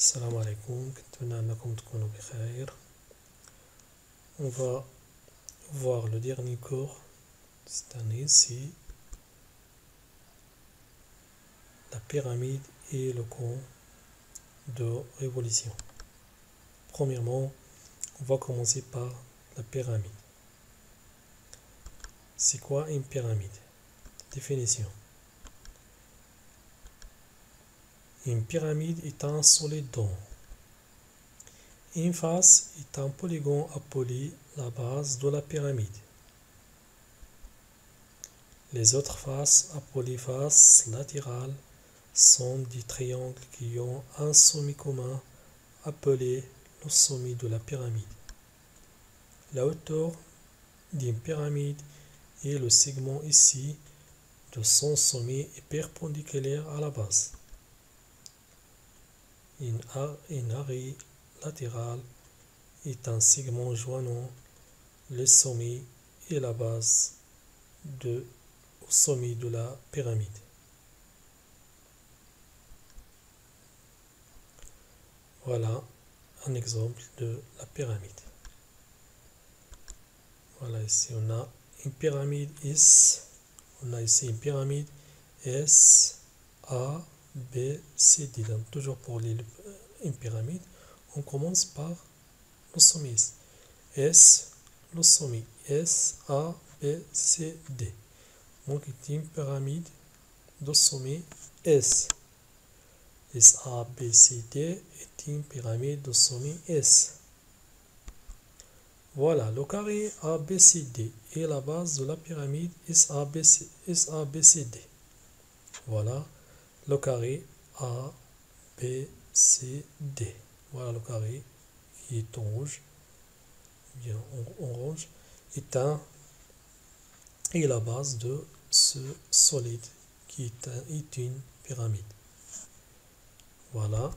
Salam alaikum, on va voir le dernier cours de cette année, c'est la pyramide et le coût de révolution. Premièrement, on va commencer par la pyramide. C'est quoi une pyramide? Définition. Une pyramide est un solide rond. Une face est un polygone appelé la base de la pyramide. Les autres faces, appelées faces latérales, sont des triangles qui ont un sommet commun appelé le sommet de la pyramide. La hauteur d'une pyramide est le segment ici de son sommet est perpendiculaire à la base. Une arête latérale est un segment joignant le sommet et la base au sommet de la pyramide. Voilà un exemple de la pyramide. Voilà, ici on a une pyramide S. On a ici une pyramide S, A, B, C, D. Donc, toujours pour une pyramide, on commence par le sommet S, le sommet S, A, B, C, D. Donc, c'est une pyramide de sommet S. S, A, B, C, D est une pyramide de sommet S. Voilà, le carré ABCD est la base de la pyramide SABCD. Voilà le carré ABCD. Voilà le carré qui est en rouge. Bien, en orange est la base de ce solide qui est une pyramide. Voilà.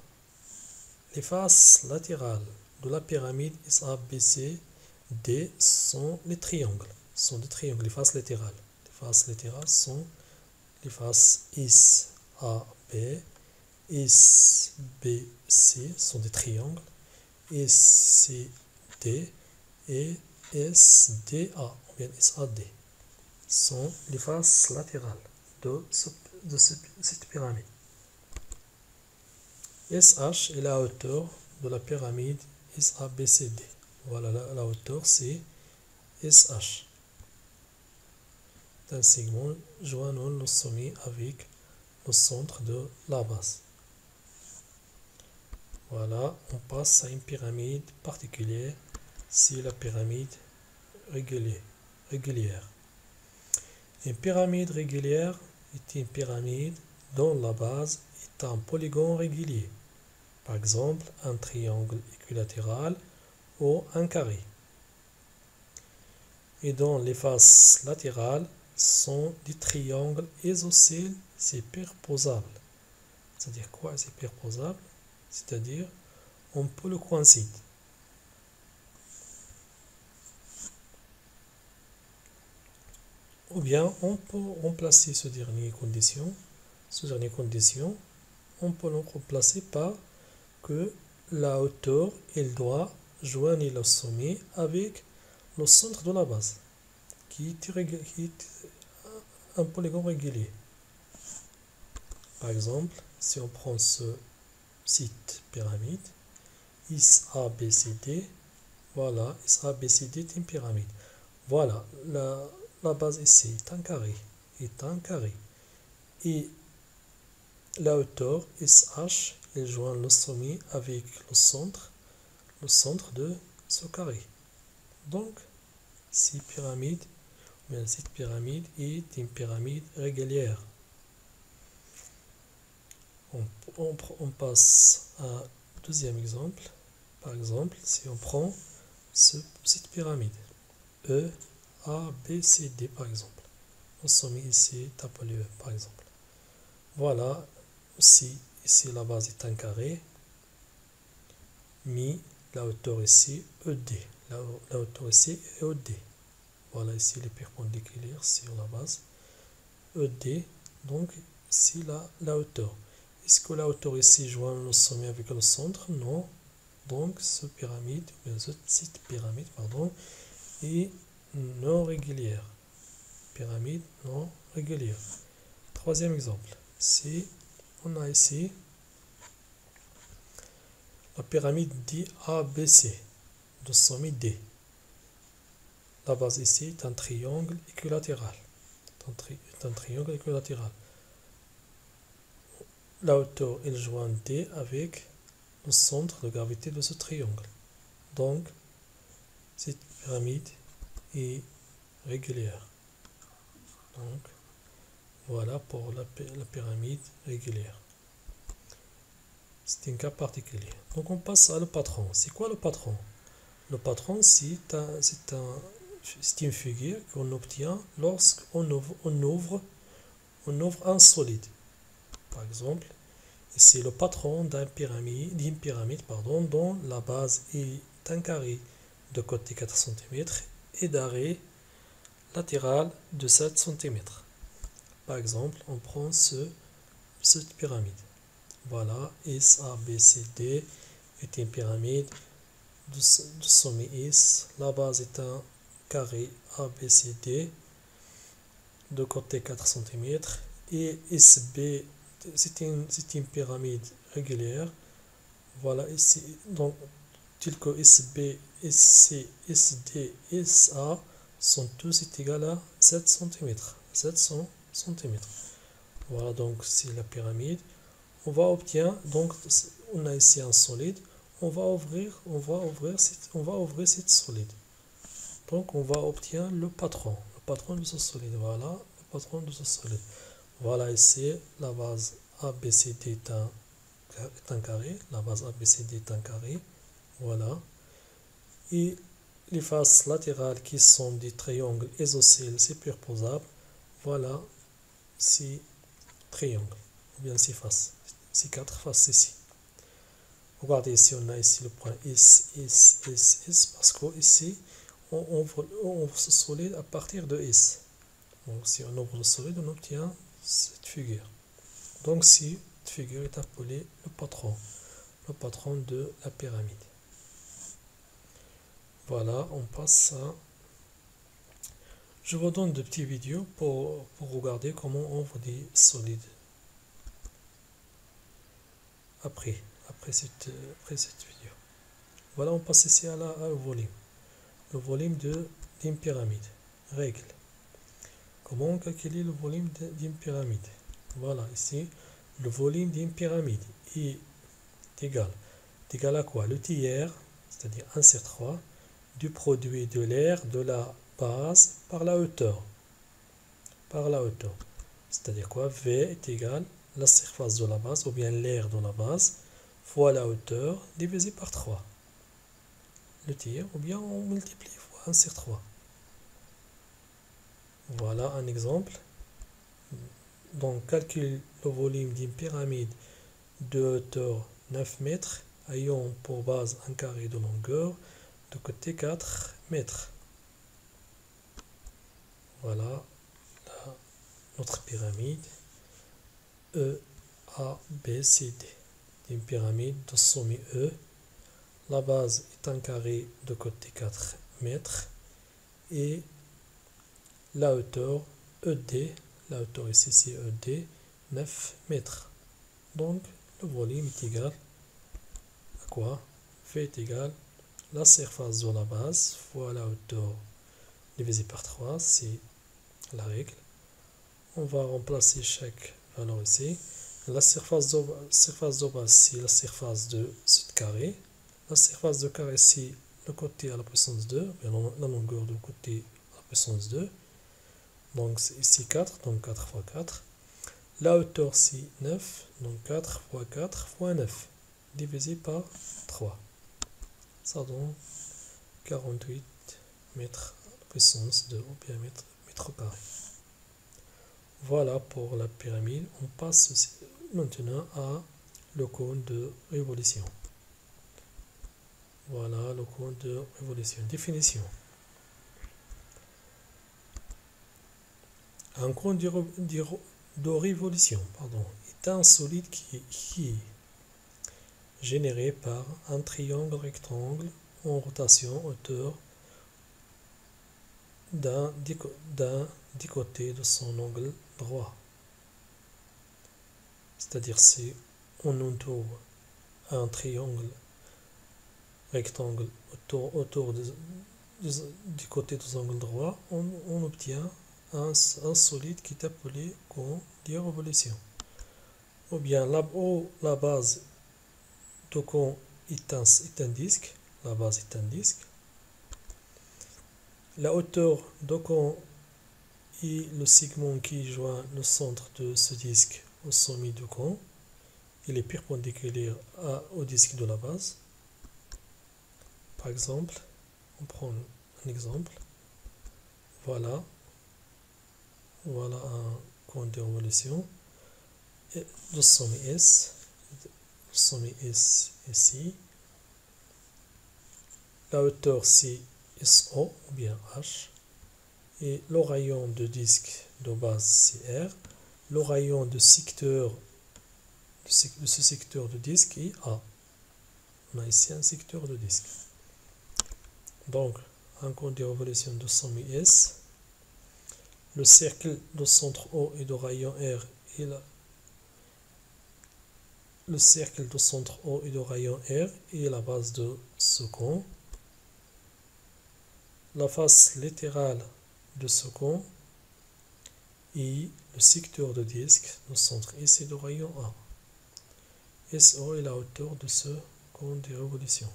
Les faces latérales de la pyramide SABCD sont les triangles. Les faces latérales. Les faces latérales sont les faces SAB, SBC sont des triangles, SCD et SDA, ou bien SAD, sont les faces latérales de cette pyramide. SH est la hauteur de la pyramide SABCD. Voilà, la hauteur c'est SH. C'est un segment joignant le sommet avec le centre de la base. Voilà, on passe à une pyramide particulière, c'est la pyramide régulière. Une pyramide régulière est une pyramide dont la base est un polygone régulier, par exemple un triangle équilatéral ou un carré, et dont les faces latérales sont des triangles isocèles superposables. C'est-à-dire quoi superposable? C'est-à-dire on peut le coïncide. Ou bien on peut remplacer ce dernier condition, on peut le remplacer par que la hauteur elle doit joindre le sommet avec le centre de la base qui est un polygone régulier. Par exemple, si on prend cette pyramide SABCD, voilà, SABCD est une pyramide. Voilà, la base ici est un carré, et la hauteur SH elle joint le sommet avec le centre de ce carré. Donc, cette pyramide est une pyramide régulière. On passe à deuxième exemple. Par exemple, si on prend cette pyramide E, A, B, C, D par exemple. Le sommet ici est appelé E par exemple. Voilà, ici la base est un carré, mais la hauteur ici ED. La hauteur ici est ED. Voilà, ici les perpendiculaires sur la base ED. Donc, ici la hauteur. Est-ce que la hauteur ici joint le sommet avec le centre? Non. Donc, cette pyramide pardon, est non régulière. Pyramide non régulière. Troisième exemple. Si on a ici la pyramide dit ABC de sommet D. La base ici est un triangle équilatéral. Un triangle équilatéral. La hauteur elle joint D avec le centre de gravité de ce triangle. Donc, cette pyramide est régulière. Donc, voilà pour la pyramide régulière. C'est un cas particulier. Donc, on passe à le patron. C'est quoi le patron? Le patron, c'est une figure qu'on obtient lorsqu'on ouvre un solide. Par exemple, c'est le patron d'une pyramide dont la base est un carré de côté 4 cm et d'arrêt latéral de 7 cm. Par exemple, on prend cette pyramide. Voilà, S, A, B, C, D est une pyramide de sommet S. La base est un carré A, B, C, D de côté 4 cm et SB, c'est une pyramide régulière. Voilà, ici, donc, tel que SB, SC, SD, SA sont tous égaux à 7 cm. 700 cm. Voilà, donc c'est la pyramide. On va obtenir, donc on a ici un solide. On va ouvrir cette solide. Donc on va obtenir le patron de ce solide. Voilà, le patron de ce solide. Voilà ici la base ABCD est un carré. La base ABCD est un carré. Voilà. Et les faces latérales qui sont des triangles isocèles superposables. Voilà, ces triangles, ou bien ces faces, ces quatre faces ici. Regardez ici, on a ici le point S, S, S, S, parce que ici, on ouvre ce solide à partir de S. Donc si on ouvre le solide, on obtient cette figure. Donc cette figure est appelée le patron de la pyramide. Voilà, on passe à... Je vous donne de petites vidéos pour regarder comment on ouvre des solides. Après cette vidéo. Voilà, on passe ici à le volume. Le volume d'une pyramide. Règle. Comment calculer le volume d'une pyramide? Voilà, ici, le volume d'une pyramide est égal à quoi? Le tiers, c'est-à-dire 1 sur 3, du produit de l'aire de la base par la hauteur. C'est-à-dire quoi? V est égal à la surface de la base, ou bien l'aire de la base, fois la hauteur, divisé par 3. Le tiers, ou bien on multiplie fois 1 sur 3. Voilà un exemple. Donc, calcule le volume d'une pyramide de hauteur 9 mètres ayant pour base un carré de longueur de côté 4 mètres. Voilà notre pyramide E, A, B, C, D. Une pyramide de sommet E. La base est un carré de côté 4 mètres et la hauteur ED, la hauteur ici c'est ED, 9 mètres. Donc le volume est égal à quoi? V est égal à la surface de la base fois la hauteur divisé par 3, c'est la règle. On va remplacer chaque valeur ici. La surface de base, c'est la surface de ce carré. La surface de carré, c'est le côté à la puissance 2, la longueur du côté à la puissance 2. Donc c'est ici 4, donc 4 fois 4. La hauteur, c'est 9, donc 4 fois 4 fois 9, divisé par 3. Ça donne 48 mètres à la puissance 2, ou bien mètre carré. Voilà pour la pyramide. On passe maintenant à le cône de révolution. Voilà le cône de révolution. Définition. Un cône de révolution, est un solide qui est généré par un triangle rectangle en rotation hauteur d'un des côtés de son angle droit. C'est-à-dire si on entoure un triangle rectangle autour du côté de l'angle droit, on obtient un solide qui est appelé cône de révolution. Ou bien la base de cône est un disque, la base est un disque. La hauteur de cône et le segment qui joint le centre de ce disque au sommet du cône, il est perpendiculaire au disque de la base. Par exemple, on prend un exemple. Voilà un cône de révolution. Et le sommet S ici. La hauteur c'est SO ou bien H. Et le rayon de disque de base c'est R. Le rayon de ce secteur de disque est A. On a ici un secteur de disque. Donc, un cône de révolution de sommet S. Le cercle de centre O et de rayon R est le cercle de centre O et de rayon R est la base de ce cône. La face latérale de ce cône est le secteur de disque de centre S et de rayon A. SO est la hauteur de ce cône de révolution.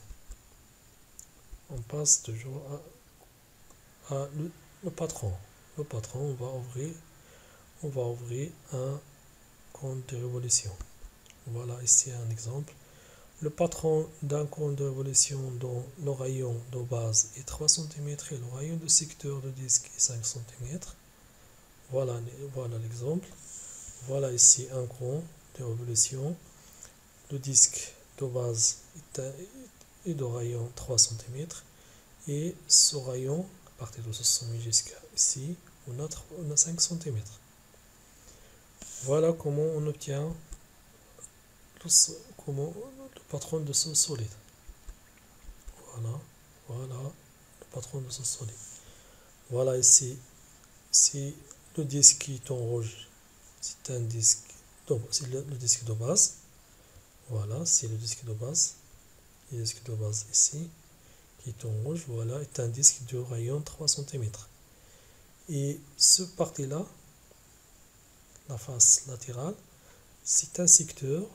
On passe toujours à le patron. Le patron, on va ouvrir un cône de révolution. Voilà ici un exemple. Le patron d'un cône de révolution dont le rayon de base est 3 cm et le rayon de secteur de disque est 5 cm. Voilà l'exemple. Voilà ici un cône de révolution. Le disque de base est de rayon 3 cm et ce rayon, à partir de ce sommet jusqu'à ici, on a 5 cm. Voilà comment on obtient le patron de ce solide. Voilà le patron de ce solide. Voilà ici, si le disque qui est en rouge, c'est un disque, c'est le disque de base. Voilà, c'est le disque de base. Le disque de base ici, qui est en rouge, voilà, est un disque de rayon 3 cm. Et ce partie-là, la face latérale, c'est un secteur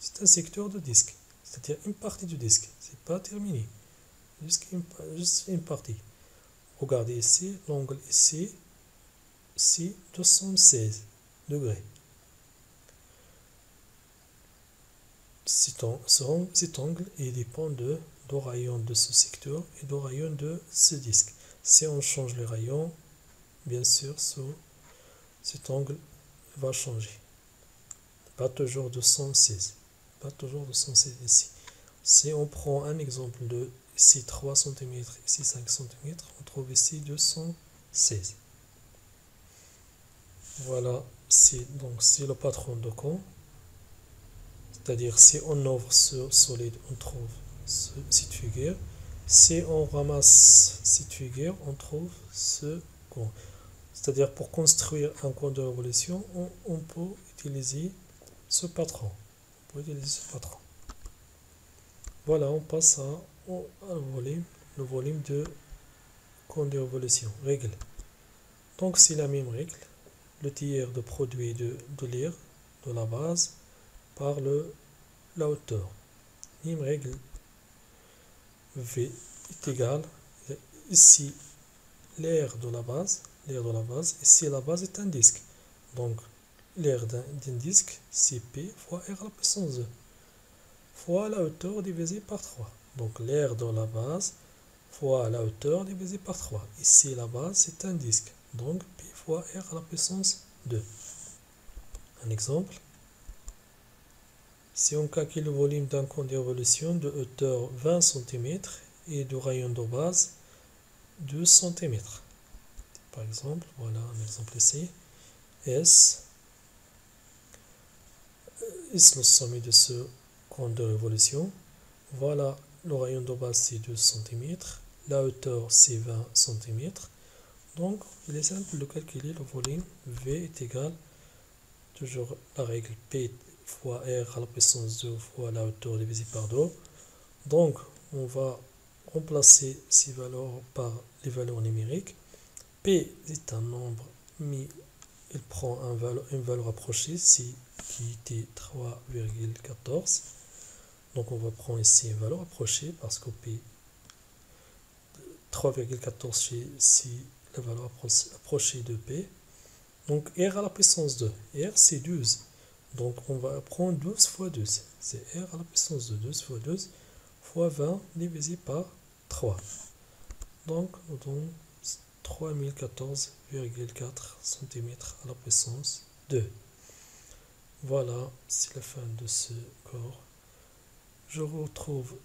de disque. C'est-à-dire une partie du disque. C'est pas terminé. Juste une partie. Regardez ici, l'angle ici, c'est 216 degrés. Cet angle il dépend du rayon de ce secteur et du rayon de ce disque. Si on change le rayon, bien sûr, cet angle va changer. Pas toujours 216. Pas toujours 216 ici. Si on prend un exemple de ici 3 cm, ici 5 cm, on trouve ici 216. Voilà, c'est le patron de cône. C'est-à-dire si on ouvre ce solide, on trouve cette figure. Si on ramasse cette figure, on trouve ce cône. C'est-à-dire pour construire un cône de révolution, on peut utiliser ce patron. Voilà, on passe le volume de cône de révolution. Règle. Donc c'est la même règle. Le tiers de produit de l'air de la base par la hauteur. Même règle. V est égal. Ici, l'air de la base. Ici, la base est un disque. Donc, l'air d'un disque, c'est P fois R à la puissance 2. Fois la hauteur divisé par 3. Donc, l'air de la base fois la hauteur divisé par 3. Ici, la base, c'est un disque. Donc, P fois R à la puissance 2. Un exemple. Si on calcule le volume d'un cône de révolution de hauteur 20 cm et de rayon de base 2 cm. Par exemple, voilà un exemple ici. S est le sommet de ce cône de révolution. Voilà, le rayon de base c'est 12 cm, la hauteur c'est 20 cm. Donc, il est simple de calculer le volume V est égal, toujours la règle P fois R à la puissance 2 fois la hauteur divisée par 2. Donc, on va remplacer ces valeurs par les valeurs numériques. P est un nombre, mais il prend une valeur approchée ici qui était 3,14. Donc, on va prendre ici une valeur approchée parce que P 3,14 c'est la valeur approchée de P. Donc R à la puissance 2. R c'est 12. Donc on va prendre 12 fois 12. C'est R à la puissance de 12 fois 12 fois 20 divisé par 3. Donc nous donnons 3014,4 cm à la puissance 2. Voilà, c'est la fin de ce cours. Je retrouve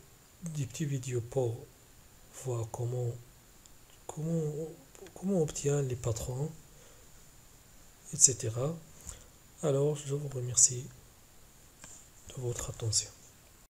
des petites vidéos pour voir comment on obtient les patrons, etc. Alors, je vous remercie de votre attention.